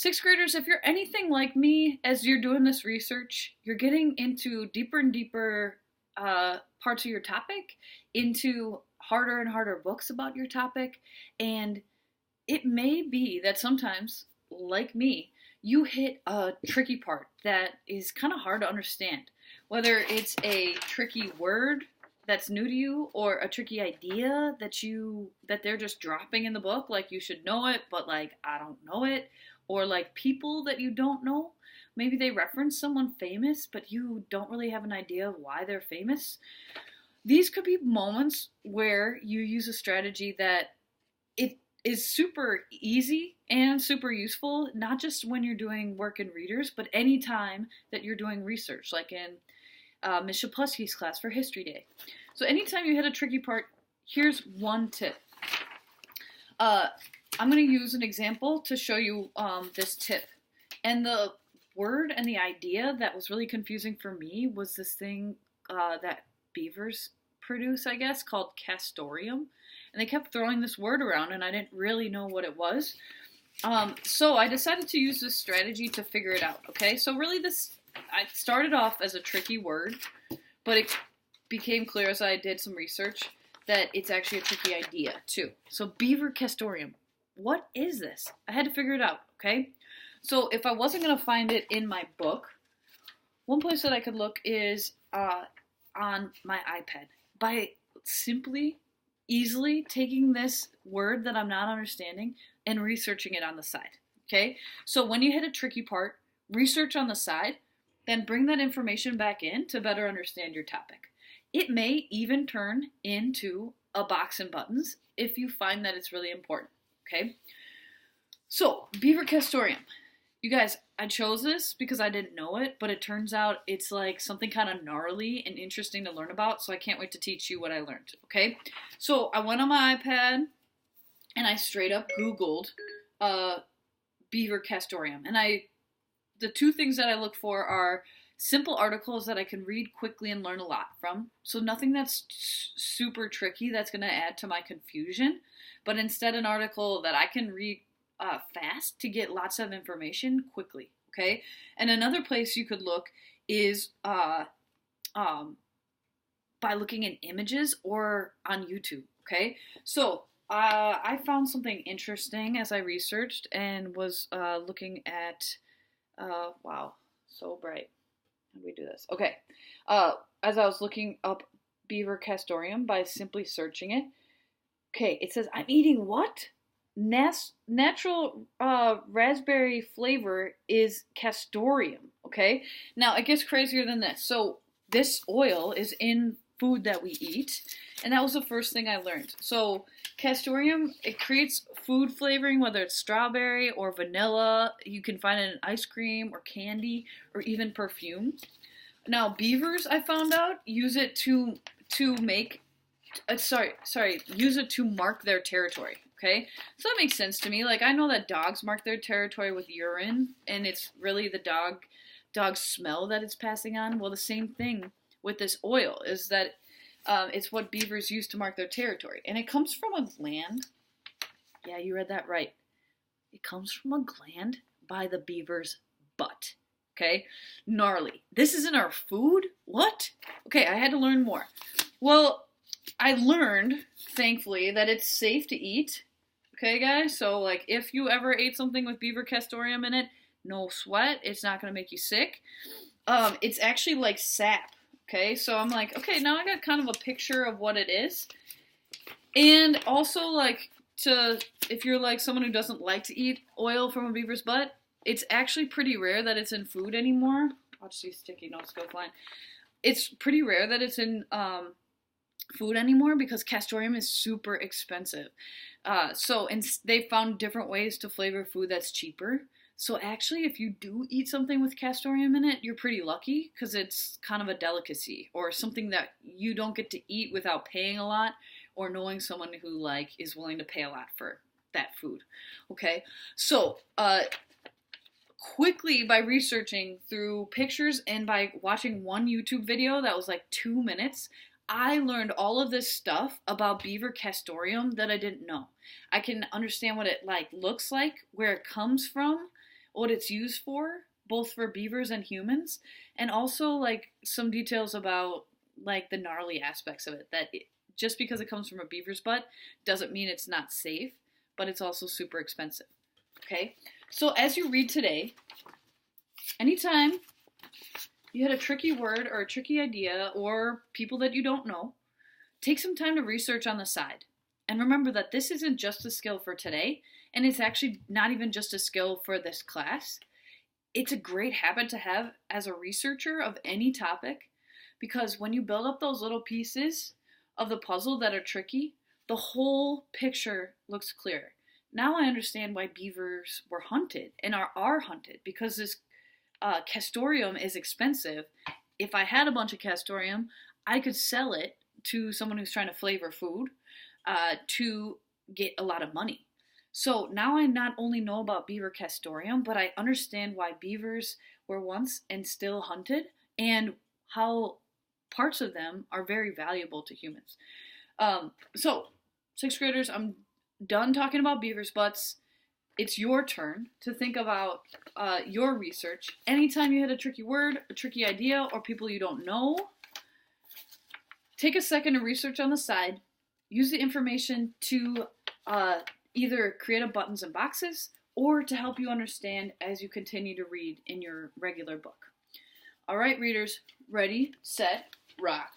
Sixth graders, if you're anything like me, as you're doing this research, you're getting into deeper and deeper parts of your topic, into harder and harder books about your topic, and it may be that sometimes, like me, you hit a tricky part that is kind of hard to understand. Whether it's a tricky word that's new to you or a tricky idea that they're just dropping in the book like you should know it, but like I don't know it, or like people that you don't know. Maybe they reference someone famous, but you don't really have an idea of why they're famous. These could be moments where you use a strategy that it is super easy and super useful, not just when you're doing work in readers, but any time that you're doing research, like in Ms. Shapluski's class for History Day. So anytime you hit a tricky part, here's one tip. I'm going to use an example to show you this tip. And the word and the idea that was really confusing for me was this thing that beavers produce, I guess, called castoreum. And they kept throwing this word around, and I didn't really know what it was. So I decided to use this strategy to figure it out, okay? So really I started off as a tricky word, but it became clear as I did some research that it's actually a tricky idea, too. So beaver castoreum. What is this? I had to figure it out, okay? So if I wasn't going to find it in my book, one place that I could look is on my iPad. By simply, easily taking this word that I'm not understanding and researching it on the side, okay? So when you hit a tricky part, research on the side, then bring that information back in to better understand your topic. It may even turn into a box and buttons if you find that it's really important, okay? So, beaver castoreum. You guys, I chose this because I didn't know it, but it turns out it's like something kind of gnarly and interesting to learn about, so I can't wait to teach you what I learned, okay? So, I went on my iPad and I straight up Googled beaver castoreum. And the two things that I look for are simple articles that I can read quickly and learn a lot from. So nothing that's super tricky that's going to add to my confusion, but instead an article that I can read fast to get lots of information quickly, okay? And another place you could look is by looking at images or on YouTube, okay? So I found something interesting as I researched and was looking at, wow, so bright. How do we do this? Okay. As I was looking up beaver castoreum by simply searching it, okay, it says, I'm eating what? Natural raspberry flavor is castoreum, okay? Now, it gets crazier than this. So, this oil is in food that we eat, and that was the first thing I learned. So, castoreum, it creates food flavoring, whether it's strawberry or vanilla. You can find it in ice cream or candy or even perfume. Now, beavers, I found out, use it to make, use it to mark their territory, okay? So that makes sense to me. Like, I know that dogs mark their territory with urine, and it's really the dog's smell that it's passing on. Well, the same thing with this oil is that it's what beavers use to mark their territory. And it comes from a gland. Yeah, you read that right. It comes from a gland by the beaver's butt. Okay? Gnarly. This isn't our food? What? Okay, I had to learn more. Well, I learned, thankfully, that it's safe to eat. Okay, guys? So, like, if you ever ate something with beaver castoreum in it, no sweat. It's not going to make you sick. It's actually like sap. Okay, so I'm like, okay, now I got kind of a picture of what it is. And also, like, if you're like someone who doesn't like to eat oil from a beaver's butt, it's actually pretty rare that it's in food anymore. Watch these sticky notes go flying. It's pretty rare that it's in food anymore because castoreum is super expensive. So they found different ways to flavor food that's cheaper. So actually, if you do eat something with castoreum in it, you're pretty lucky because it's kind of a delicacy or something that you don't get to eat without paying a lot or knowing someone who like is willing to pay a lot for that food. Okay, so quickly by researching through pictures and by watching one YouTube video that was like 2 minutes, I learned all of this stuff about beaver castoreum that I didn't know. I can understand what it like looks like, where it comes from, what it's used for, both for beavers and humans, and also like some details about like the gnarly aspects of it. Just because it comes from a beaver's butt doesn't mean it's not safe, but it's also super expensive. Okay? So as you read today, anytime you had a tricky word or a tricky idea or people that you don't know, take some time to research on the side. And remember that this isn't just a skill for today, and it's actually not even just a skill for this class. It's a great habit to have as a researcher of any topic, because when you build up those little pieces of the puzzle that are tricky, the whole picture looks clear. Now I understand why beavers were hunted and are hunted, because this castoreum is expensive. If I had a bunch of castoreum, I could sell it to someone who's trying to flavor food to get a lot of money. So now I not only know about beaver castoreum, but I understand why beavers were once and still hunted, and how parts of them are very valuable to humans. So, sixth graders, I'm done talking about beavers' butts. It's your turn to think about your research. Anytime you hit a tricky word, a tricky idea, or people you don't know, take a second to research on the side. Use the information to either create a buttons and boxes, or to help you understand as you continue to read in your regular book. All right, readers, ready, set, rock.